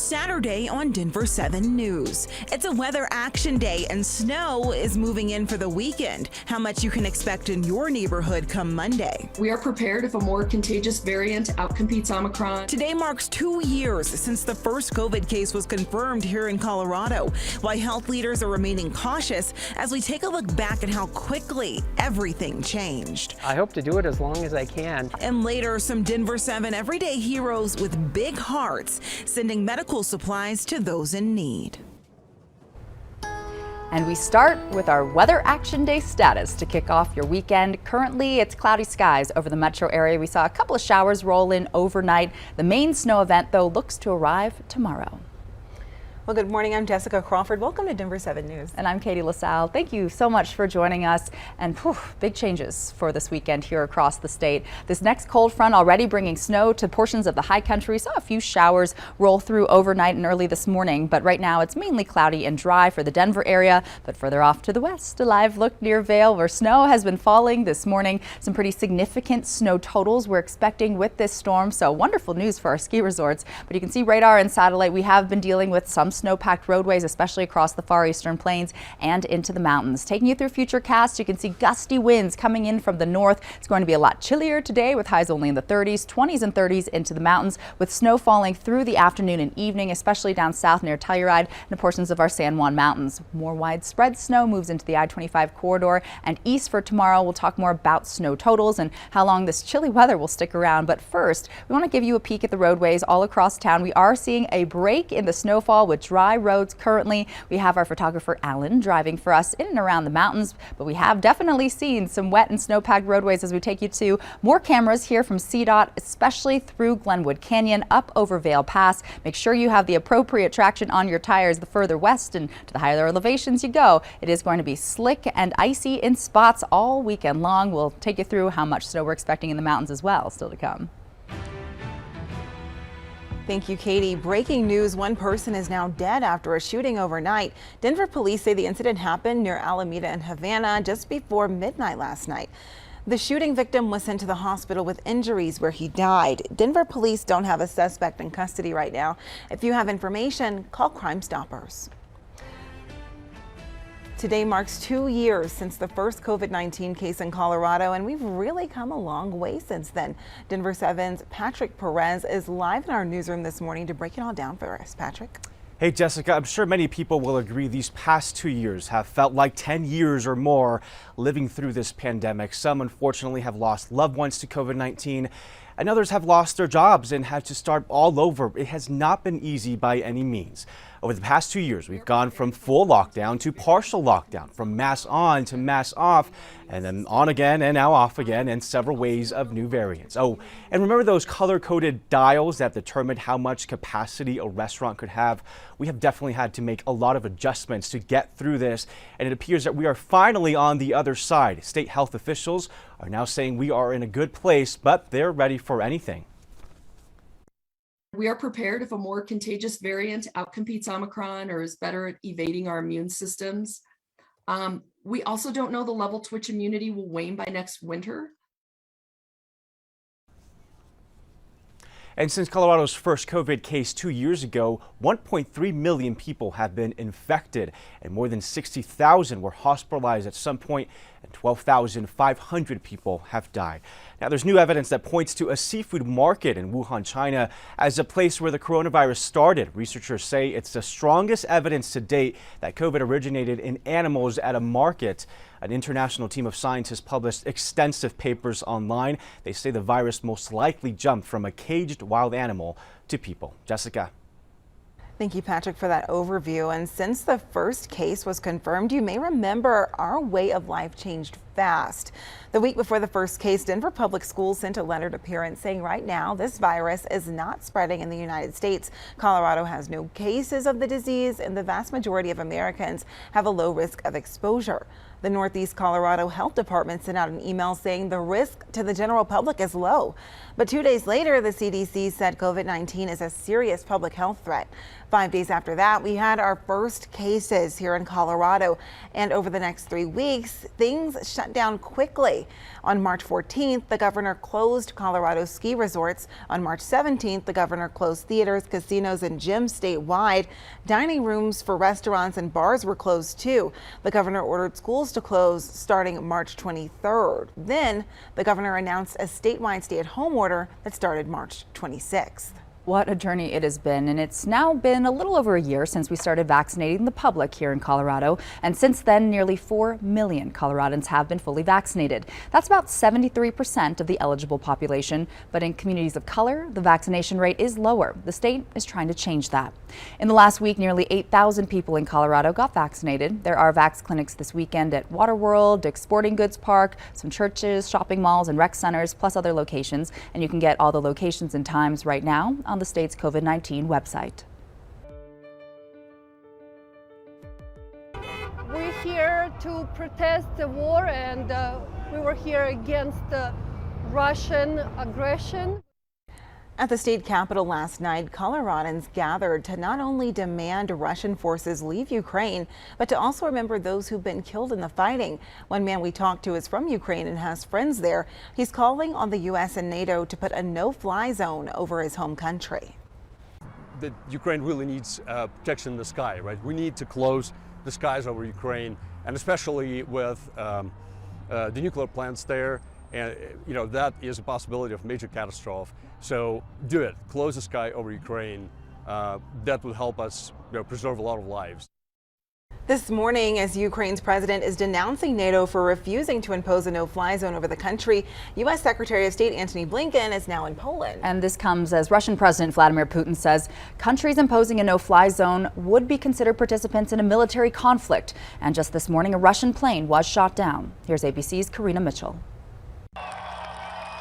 Saturday on Denver 7 News. It's a weather action day and snow is moving in for the weekend. How much you can expect in your neighborhood come Monday. We are prepared if a more contagious variant outcompetes Omicron. Today marks 2 years since the first COVID case was confirmed here in Colorado. Why health leaders are remaining cautious as we take a look back at how quickly everything changed. I hope to do it as long as I can. And later, some Denver 7 everyday heroes with big hearts sending medical supplies to those in need. And we start with our Weather Action Day status to kick off your weekend. Currently, it's cloudy skies over the metro area. We saw a couple of showers roll in overnight. The main snow event, though, looks to arrive tomorrow. Well, good morning. I'm Jessica Crawford. Welcome to Denver 7 News. And I'm Katie LaSalle. Thank you so much for joining us. And big changes for this weekend here across the state. This next cold front already bringing snow to portions of the high country. We saw a few showers roll through overnight and early this morning, but right now it's mainly cloudy and dry for the Denver area. But further off to the west, a live look near Vail where snow has been falling this morning. Some pretty significant snow totals we're expecting with this storm. So wonderful news for our ski resorts. But you can see radar and satellite, we have been dealing with some snow-packed roadways, especially across the far eastern plains and into the mountains. Taking you through Futurecast, you can see gusty winds coming in from the north. It's going to be a lot chillier today with highs only in the 30s, 20s and 30s into the mountains, with snow falling through the afternoon and evening, especially down south near Telluride and portions of our San Juan Mountains. More widespread snow moves into the I-25 corridor and east for tomorrow. We'll talk more about snow totals and how long this chilly weather will stick around. But first, we want to give you a peek at the roadways all across town. We are seeing a break in the snowfall with dry roads currently. We have our photographer Alan driving for us in and around the mountains, but we have definitely seen some wet and snowpacked roadways as we take you to more cameras here from CDOT, especially through Glenwood Canyon up over Vail Pass. Make sure you have the appropriate traction on your tires the further west and to the higher elevations you go. It is going to be slick and icy in spots all weekend long. We'll take you through how much snow we're expecting in the mountains as well, still to come. Thank you, Katie. Breaking news, one person is now dead after a shooting overnight. Denver police say the incident happened near Alameda and Havana just before midnight last night. The shooting victim was sent to the hospital with injuries where he died. Denver police don't have a suspect in custody right now. If you have information, call Crime Stoppers. Today marks 2 years since the first COVID-19 case in Colorado, and we've really come a long way since then. Denver 7's Patrick Perez is live in our newsroom this morning to break it all down for us. Patrick. Hey, Jessica, I'm sure many people will agree these past 2 years have felt like 10 years or more living through this pandemic. Some, unfortunately, have lost loved ones to COVID-19, and others have lost their jobs and had to start all over. It has not been easy by any means. Over the past 2 years, we've gone from full lockdown to partial lockdown, from mask on to mask off, and then on again and now off again, and several waves of new variants. Oh, and remember those color-coded dials that determined how much capacity a restaurant could have? We have definitely had to make a lot of adjustments to get through this, and it appears that we are finally on the other side. State health officials are now saying we are in a good place, but they're ready for anything. We are prepared if a more contagious variant outcompetes Omicron or is better at evading our immune systems. We also don't know the level to which immunity will wane by next winter. And since Colorado's first COVID case 2 years ago, 1.3 million people have been infected and more than 60,000 were hospitalized at some point, and 12,500 people have died. Now, there's new evidence that points to a seafood market in Wuhan, China, as a place where the coronavirus started. Researchers say it's the strongest evidence to date that COVID originated in animals at a market. An international team of scientists published extensive papers online. They say the virus most likely jumped from a caged wild animal to people. Jessica. Thank you, Patrick, for that overview. And since the first case was confirmed, you may remember our way of life changed fast. The week before the first case, Denver Public Schools sent a letter to parents saying right now this virus is not spreading in the United States. Colorado has no cases of the disease, and the vast majority of Americans have a low risk of exposure. The Northeast Colorado Health Department sent out an email saying the risk to the general public is low. But 2 days later, the CDC said COVID-19 is a serious public health threat. 5 days after that, we had our first cases here in Colorado. And over the next 3 weeks, things shut shut down quickly. On March 14th, the governor closed Colorado's ski resorts. On March 17th, the governor closed theaters, casinos, and gyms statewide. Dining rooms for restaurants and bars were closed too. The governor ordered schools to close starting March 23rd. Then the governor announced a statewide stay-at-home order that started March 26th. What a journey it has been, and it's now been a little over a year since we started vaccinating the public here in Colorado, and since then nearly 4 million Coloradans have been fully vaccinated. That's about 73% of the eligible population, but in communities of color, the vaccination rate is lower. The state is trying to change that. In the last week, nearly 8,000 people in Colorado got vaccinated. There are vax clinics this weekend at Waterworld, Dick's Sporting Goods Park, some churches, shopping malls, and rec centers, plus other locations, and you can get all the locations and times right now on the state's COVID-19 website. We're here to protest the war, and we were here against the Russian aggression. At the state capitol last night, Coloradans gathered to not only demand Russian forces leave Ukraine, but to also remember those who've been killed in the fighting. One man we talked to is from Ukraine and has friends there. He's calling on the U.S. and NATO to put a no-fly zone over his home country. That Ukraine really needs protection in the sky, right? We need to close the skies over Ukraine, and especially with the nuclear plants there. And that is a possibility of major catastrophe. So do it. Close the sky over Ukraine. That would help us preserve a lot of lives. This morning, as Ukraine's president is denouncing NATO for refusing to impose a no-fly zone over the country, U.S. Secretary of State Antony Blinken is now in Poland. And this comes as Russian President Vladimir Putin says countries imposing a no-fly zone would be considered participants in a military conflict. And just this morning, a Russian plane was shot down. Here's ABC's Karina Mitchell.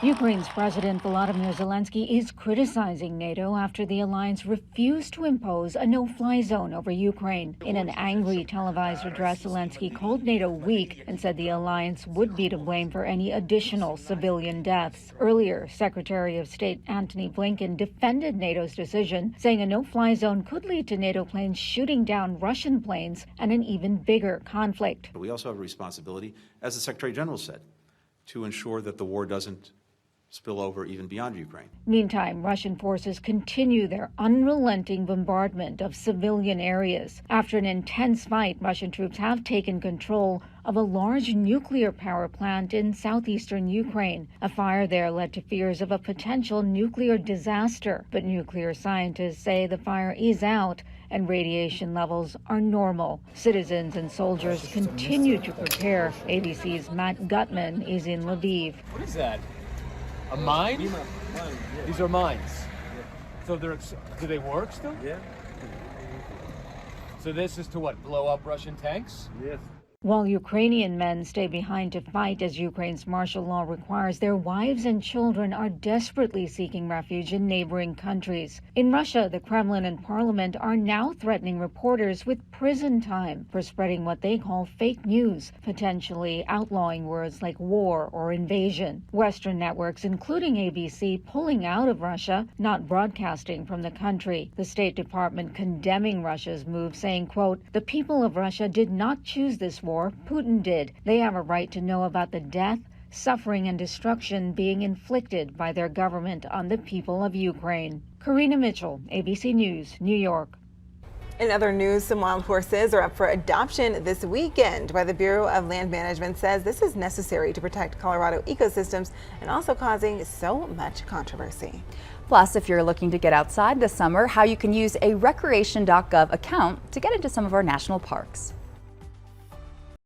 Ukraine's President Volodymyr Zelensky is criticizing NATO after the alliance refused to impose a no-fly zone over Ukraine. In an angry televised address, Zelensky called NATO weak and said the alliance would be to blame for any additional civilian deaths. Earlier, Secretary of State Antony Blinken defended NATO's decision, saying a no-fly zone could lead to NATO planes shooting down Russian planes and an even bigger conflict. We also have a responsibility, as the Secretary General said, to ensure that the war doesn't spill over even beyond Ukraine. Meantime, Russian forces continue their unrelenting bombardment of civilian areas. After an intense fight, Russian troops have taken control of a large nuclear power plant in southeastern Ukraine. A fire there led to fears of a potential nuclear disaster, but nuclear scientists say the fire is out and radiation levels are normal. Citizens and soldiers continue to prepare. ABC's Matt Gutman is in Lviv. What is that? A mine? These are mines. So do they work still? Yeah. So this is to what, blow up Russian tanks? Yes. While Ukrainian men stay behind to fight as Ukraine's martial law requires, their wives and children are desperately seeking refuge in neighboring countries. In Russia, the Kremlin and parliament are now threatening reporters with prison time for spreading what they call fake news, potentially outlawing words like war or invasion. Western networks, including ABC, pulling out of Russia, not broadcasting from the country. The State Department condemning Russia's move, saying, quote, "The people of Russia did not choose this war. Putin did. They have a right to know about the death, suffering, and destruction being inflicted by their government on the people of Ukraine." Karina Mitchell, ABC News, New York. In other news, some wild horses are up for adoption this weekend. While the Bureau of Land Management says this is necessary to protect Colorado ecosystems and also causing so much controversy. Plus, if you're looking to get outside this summer, how you can use a recreation.gov account to get into some of our national parks.